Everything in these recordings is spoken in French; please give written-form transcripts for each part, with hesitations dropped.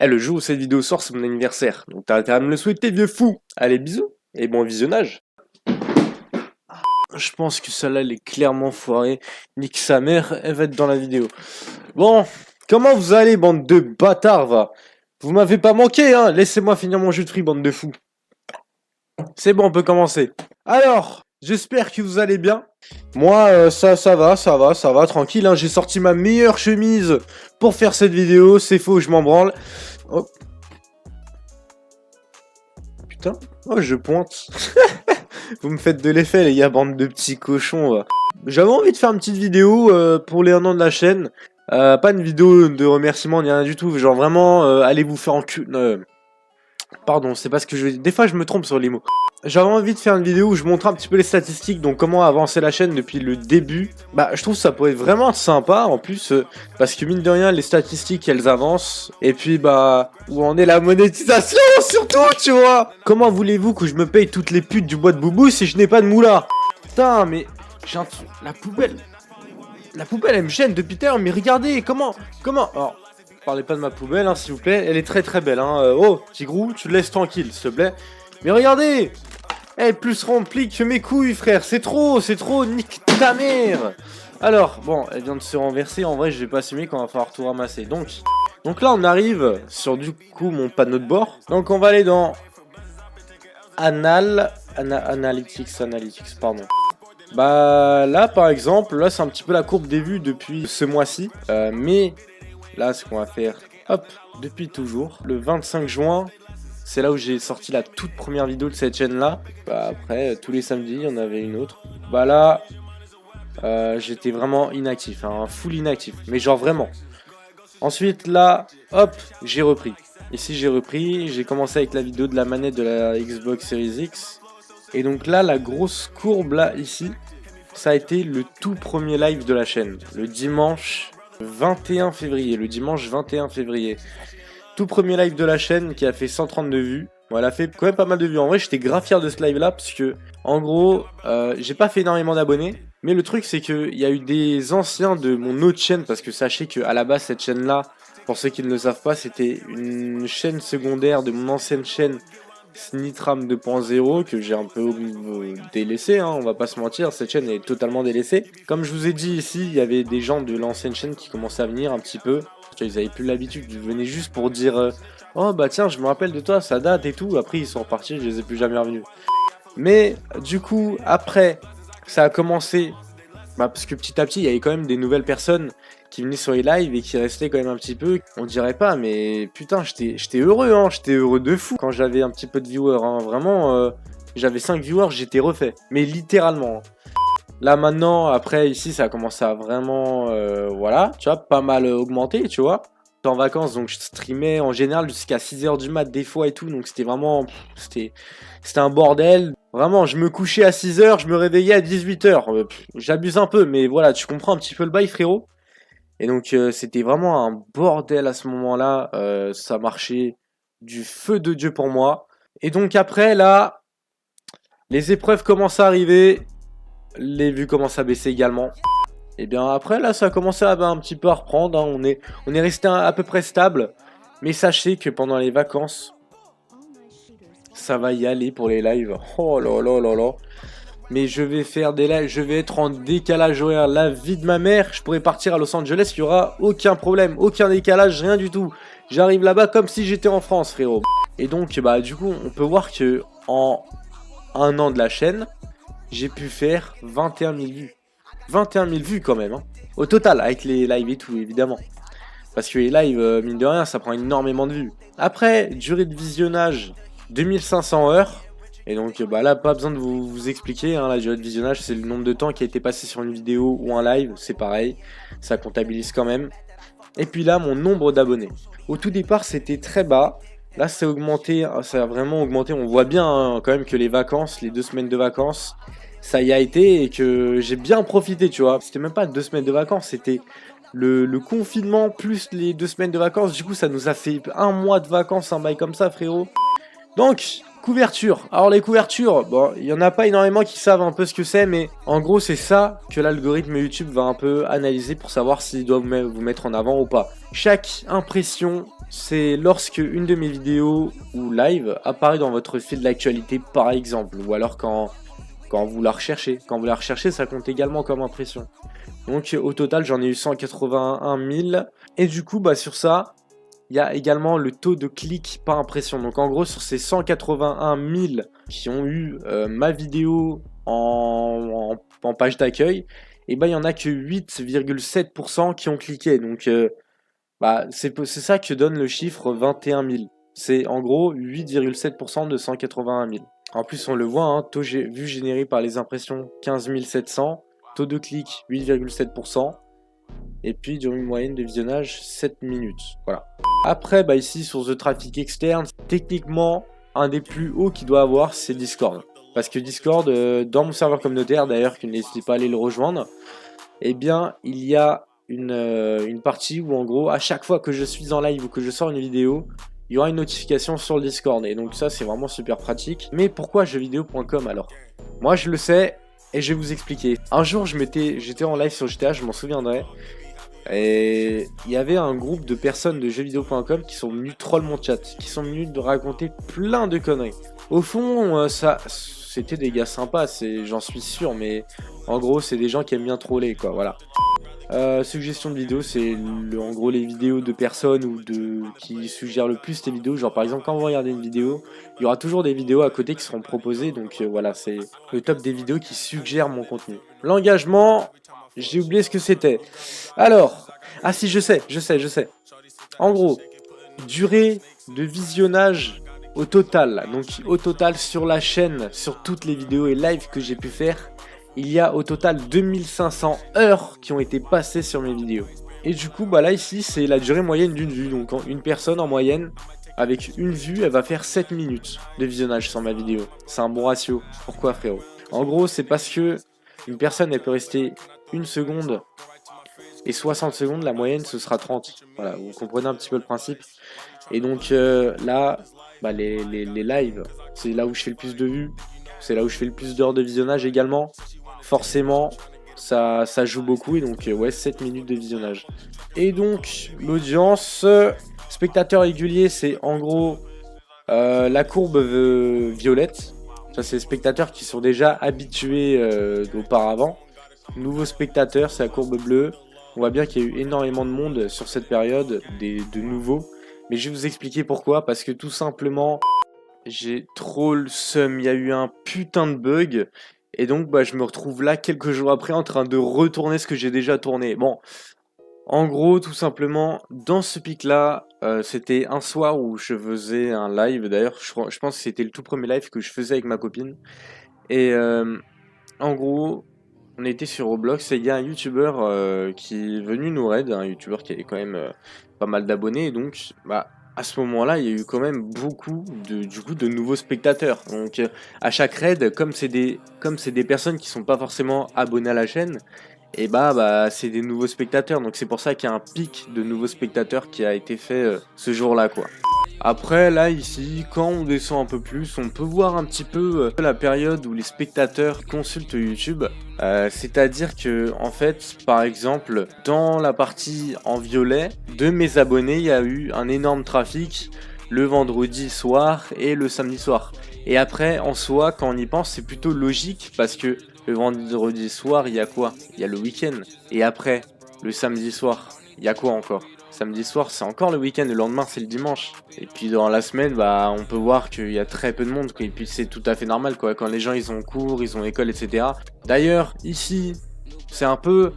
Le jour où cette vidéo sort, c'est mon anniversaire. Donc t'as intérêt à me le souhaiter, vieux fou. Allez, bisous et bon visionnage. Je pense que celle-là, elle est clairement foirée. Nique sa mère, elle va être dans la vidéo. Bon, comment vous allez, bande de bâtards, va? Vous m'avez pas manqué, hein? Laissez-moi finir mon jus de fruits, bande de fous. C'est bon, on peut commencer. Alors, j'espère que vous allez bien. Moi, ça va, tranquille. Hein. J'ai sorti ma meilleure chemise pour faire cette vidéo. C'est faux, je m'en branle. Oh. Putain, oh, je pointe. Vous me faites de l'effet, les gars, bande de petits cochons. J'avais envie de faire une petite vidéo pour les 1 an de la chaîne. Pas une vidéo de remerciement ni rien du tout. Genre vraiment, allez vous faire en cul. Pardon, c'est pas ce que je veux dire. Des fois, je me trompe sur les mots. J'avais envie de faire une vidéo où je montre un petit peu les statistiques, donc comment avancer la chaîne depuis le début. Bah, je trouve que ça pourrait être vraiment sympa, en plus, parce que mine de rien, les statistiques, elles avancent. Et puis, bah, où en est la monétisation, surtout, tu vois. Comment voulez-vous que je me paye toutes les putes du bois de boubou si je n'ai pas de moula? Putain, mais... La poubelle... La poubelle, elle me gêne depuis tout à l'heure, mais regardez, comment... Alors, parlez pas de ma poubelle, hein, s'il vous plaît, elle est très très belle, hein. Oh, Tigrou, tu le laisses tranquille, s'il te plaît. Mais regardez! Elle est plus remplie que mes couilles, frère, c'est trop, nique ta mère! Alors, bon, elle vient de se renverser, en vrai, je vais pas assumer qu'on va falloir tout ramasser. Donc là, on arrive sur, du coup, mon panneau de bord. Donc, on va aller dans... Analytics, pardon. Bah là par exemple, là c'est un petit peu la courbe des vues depuis ce mois-ci. Mais là ce qu'on va faire, hop, depuis toujours, le 25 juin, c'est là où j'ai sorti la toute première vidéo de cette chaîne là. Bah après, tous les samedis, il y en avait une autre. Bah là, j'étais vraiment inactif, hein, full inactif, mais genre vraiment. Ensuite là, hop, j'ai repris. Ici j'ai repris, j'ai commencé avec la vidéo de la manette de la Xbox Series X. Et donc là, la grosse courbe là, ici, ça a été le tout premier live de la chaîne. Le dimanche 21 février. Tout premier live de la chaîne qui a fait 132 vues. Bon, elle a fait quand même pas mal de vues. En vrai, j'étais grave fier de ce live là parce que, en gros, j'ai pas fait énormément d'abonnés. Mais le truc, c'est qu'il y a eu des anciens de mon autre chaîne. Parce que sachez qu'à la base, cette chaîne là, pour ceux qui ne le savent pas, c'était une chaîne secondaire de mon ancienne chaîne Snitram 2.0 que j'ai un peu délaissé, hein, on va pas se mentir, cette chaîne est totalement délaissée. Comme je vous ai dit ici, il y avait des gens de l'ancienne chaîne qui commençaient à venir un petit peu. Ils avaient plus l'habitude, ils venaient juste pour dire oh bah tiens, je me rappelle de toi, ça date et tout. Après ils sont repartis, je les ai plus jamais revenus. Mais du coup, après, ça a commencé, parce que petit à petit, il y avait quand même des nouvelles personnes qui venaient sur les lives et qui restaient quand même un petit peu. On dirait pas, mais putain, j'étais heureux, hein, j'étais heureux de fou quand j'avais un petit peu de viewers, hein. Vraiment, j'avais 5 viewers, j'étais refait, mais littéralement. Hein. Là maintenant, après ici, ça a commencé à vraiment, voilà, tu vois, pas mal augmenter, tu vois. J'étais en vacances, donc je streamais en général jusqu'à 6h du mat des fois et tout, donc c'était vraiment, c'était un bordel. Vraiment, je me couchais à 6h, je me réveillais à 18h. J'abuse un peu, mais voilà, tu comprends un petit peu le bail, frérot. Et donc, c'était vraiment un bordel à ce moment-là. Ça marchait du feu de Dieu pour moi. Et donc après, là, les épreuves commencent à arriver. Les vues commencent à baisser également. Et bien après, là, ça a commencé à un petit peu à reprendre. Hein. On est resté à peu près stable. Mais sachez que pendant les vacances, ça va y aller pour les lives. Oh là là là là. Mais je vais faire des lives, je vais être en décalage horaire, la vie de ma mère. Je pourrais partir à Los Angeles, il n'y aura aucun problème, aucun décalage, rien du tout. J'arrive là-bas comme si j'étais en France, frérot. Et donc, bah, du coup, on peut voir que en 1 an de la chaîne, j'ai pu faire 21 000 vues. 21 000 vues quand même, hein. Au total, avec les lives et tout, évidemment. Parce que les lives, mine de rien, ça prend énormément de vues. Après, durée de visionnage, 2500 heures. Et donc bah là, pas besoin de vous expliquer, hein, la durée de visionnage, c'est le nombre de temps qui a été passé sur une vidéo ou un live, c'est pareil, ça comptabilise quand même. Et puis là, mon nombre d'abonnés. Au tout départ, c'était très bas. Là, c'est augmenté, ça a vraiment augmenté. On voit bien hein, quand même que les vacances, les 2 semaines de vacances, ça y a été et que j'ai bien profité, tu vois. C'était même pas 2 semaines de vacances, c'était le confinement plus les 2 semaines de vacances. Du coup, ça nous a fait 1 mois de vacances, un bail comme ça, frérot. Donc, Couverture. Alors les couvertures, bon, il y en a pas énormément qui savent un peu ce que c'est, mais en gros c'est ça que l'algorithme YouTube va un peu analyser pour savoir s'il doit vous mettre en avant ou pas. Chaque impression, c'est lorsque une de mes vidéos ou live apparaît dans votre fil d'actualité par exemple, ou alors quand vous la recherchez. Quand vous la recherchez, ça compte également comme impression. Donc au total, j'en ai eu 181 000. Et du coup, bah sur ça, il y a également le taux de clic par impression. Donc en gros, sur ces 181 000 qui ont eu ma vidéo en page d'accueil, et bah il y en a que 8,7% qui ont cliqué. Donc bah, c'est ça que donne le chiffre 21 000. C'est en gros 8,7% de 181 000. En plus, on le voit, hein, taux vu généré par les impressions 15 700, taux de clic 8,7%, et puis durée moyenne de visionnage 7 minutes. Voilà. Après, bah ici sur The Traffic externe, techniquement, un des plus hauts qu'il doit avoir, c'est Discord. Parce que Discord, dans mon serveur communautaire, d'ailleurs, que n'hésitez pas à aller le rejoindre, eh bien, il y a une partie où en gros, à chaque fois que je suis en live ou que je sors une vidéo, il y aura une notification sur le Discord. Et donc ça, c'est vraiment super pratique. Mais pourquoi jeuxvideo.com alors? Moi, je le sais et je vais vous expliquer. Un jour, j'étais en live sur GTA, je m'en souviendrai. Et il y avait un groupe de personnes de jeuxvideo.com qui sont venus troll mon chat, qui sont venus de raconter plein de conneries. Au fond, c'était des gars sympas, j'en suis sûr, mais en gros, c'est des gens qui aiment bien troller, quoi, voilà. Suggestion de vidéo, c'est en gros les vidéos de personnes ou qui suggèrent le plus tes vidéos. Genre par exemple, quand vous regardez une vidéo, il y aura toujours des vidéos à côté qui seront proposées. Donc voilà, c'est le top des vidéos qui suggèrent mon contenu. L'engagement, j'ai oublié ce que c'était. Alors, ah si, je sais. En gros, durée de visionnage au total. Donc au total sur la chaîne, sur toutes les vidéos et lives que j'ai pu faire, il y a au total 2500 heures qui ont été passées sur mes vidéos. Et du coup, bah là ici, c'est la durée moyenne d'une vue. Donc une personne en moyenne, avec une vue, elle va faire 7 minutes de visionnage sur ma vidéo. C'est un bon ratio. Pourquoi frérot? En gros, c'est parce que une personne, elle peut rester 1 seconde et 60 secondes, la moyenne, ce sera 30. Voilà, vous comprenez un petit peu le principe. Et donc là, bah, les lives, c'est là où je fais le plus de vues. C'est là où je fais le plus d'heures de visionnage également. Forcément, ça joue beaucoup. Et donc, ouais, 7 minutes de visionnage. Et donc, l'audience, spectateurs réguliers, c'est en gros la courbe violette. Ça, c'est les spectateurs qui sont déjà habitués auparavant. Nouveaux spectateurs, c'est la courbe bleue. On voit bien qu'il y a eu énormément de monde sur cette période, de nouveaux. Mais je vais vous expliquer pourquoi. Parce que tout simplement, j'ai trop le seum. Il y a eu un putain de bug. Et donc, bah, je me retrouve là quelques jours après en train de retourner ce que j'ai déjà tourné. Bon, en gros, tout simplement, dans ce pic-là, c'était un soir où je faisais un live. D'ailleurs, je pense que c'était le tout premier live que je faisais avec ma copine. Et en gros, on était sur Roblox et il y a un YouTuber qui est venu nous raid, un YouTuber qui avait quand même pas mal d'abonnés. Et donc, bah, à ce moment-là, il y a eu quand même beaucoup de nouveaux spectateurs. Donc, à chaque raid, comme c'est des personnes qui sont pas forcément abonnées à la chaîne, et bah c'est des nouveaux spectateurs. Donc c'est pour ça qu'il y a un pic de nouveaux spectateurs qui a été fait ce jour-là, quoi. Après, là, ici, quand on descend un peu plus, on peut voir un petit peu la période où les spectateurs consultent YouTube. C'est-à-dire que, en fait, par exemple, dans la partie en violet, de mes abonnés, il y a eu un énorme trafic le vendredi soir et le samedi soir. Et après, en soi, quand on y pense, c'est plutôt logique parce que le vendredi soir, il y a quoi? Il y a le week-end. Et après, le samedi soir, il y a quoi encore? Samedi soir, c'est encore le week-end, le lendemain, c'est le dimanche. Et puis dans la semaine, bah, on peut voir qu'il y a très peu de monde, quoi. Et puis c'est tout à fait normal, quoi. Quand les gens, ils ont cours, ils ont école, etc. D'ailleurs, ici, c'est un peu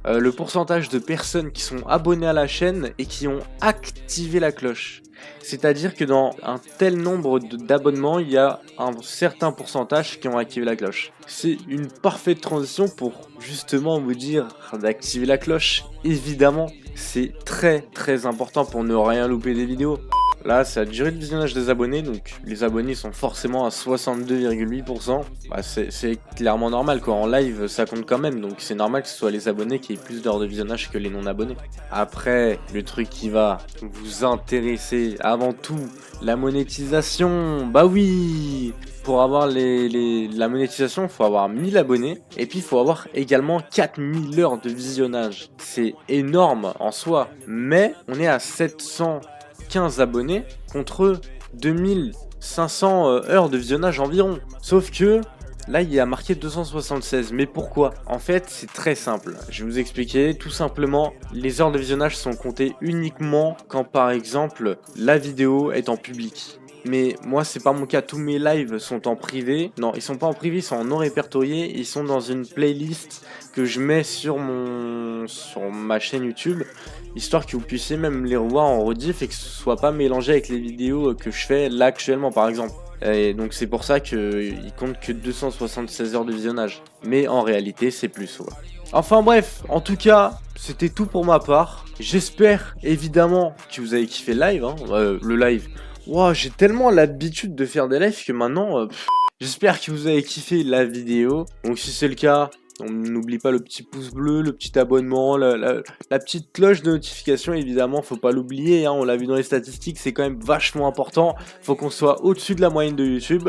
le pourcentage de personnes qui sont abonnées à la chaîne et qui ont activé la cloche. C'est-à-dire que dans un tel nombre d'abonnements, il y a un certain pourcentage qui ont activé la cloche. C'est une parfaite transition pour justement vous dire d'activer la cloche. Évidemment, c'est très important pour ne rien louper des vidéos. Là, c'est la durée de visionnage des abonnés, donc les abonnés sont forcément à 62,8%. Bah, c'est clairement normal, quoi. En live, ça compte quand même, donc c'est normal que ce soit les abonnés qui aient plus d'heures de visionnage que les non-abonnés. Après, le truc qui va vous intéresser avant tout, la monétisation. Bah oui! Pour avoir la monétisation, il faut avoir 1000 abonnés et puis il faut avoir également 4000 heures de visionnage. C'est énorme en soi, mais on est à 715 abonnés contre 2500 heures de visionnage environ. Sauf que là, il y a marqué 276. Mais pourquoi? En fait, c'est très simple. Je vais vous expliquer. Tout simplement, les heures de visionnage sont comptées uniquement quand, par exemple, la vidéo est en public. Mais moi, c'est pas mon cas. Tous mes lives sont en privé. Non, ils sont pas en privé, ils sont en non répertorié. Ils sont dans une playlist que je mets sur ma chaîne YouTube, histoire que vous puissiez même les revoir en rediff et que ce soit pas mélangé avec les vidéos que je fais là actuellement, par exemple. Et donc c'est pour ça qu'il compte que 276 heures de visionnage. Mais en réalité, c'est plus, ouais. Enfin bref, en tout cas, c'était tout pour ma part. J'espère évidemment que vous avez kiffé le live, le live. Wow, j'ai tellement l'habitude de faire des lives que maintenant, j'espère que vous avez kiffé la vidéo. Donc si c'est le cas, on n'oublie pas le petit pouce bleu, le petit abonnement, la petite cloche de notification, évidemment, faut pas l'oublier, hein, on l'a vu dans les statistiques, c'est quand même vachement important. Faut qu'on soit au-dessus de la moyenne de YouTube.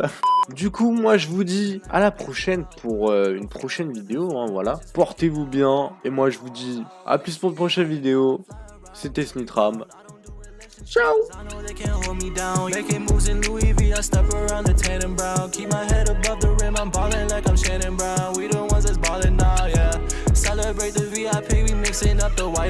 Du coup, moi je vous dis à la prochaine pour une prochaine vidéo, hein, voilà. Portez-vous bien, et moi je vous dis à plus pour une prochaine vidéo. C'était Snitram. Ciao. I know they can't hold me down. Making moves in Louis V, I step around the Tatum Brown. Keep my head above the rim, I'm ballin' like I'm Shannon Brown. We the ones that's ballin' now, yeah. Celebrate the VIP, we mixing up the white.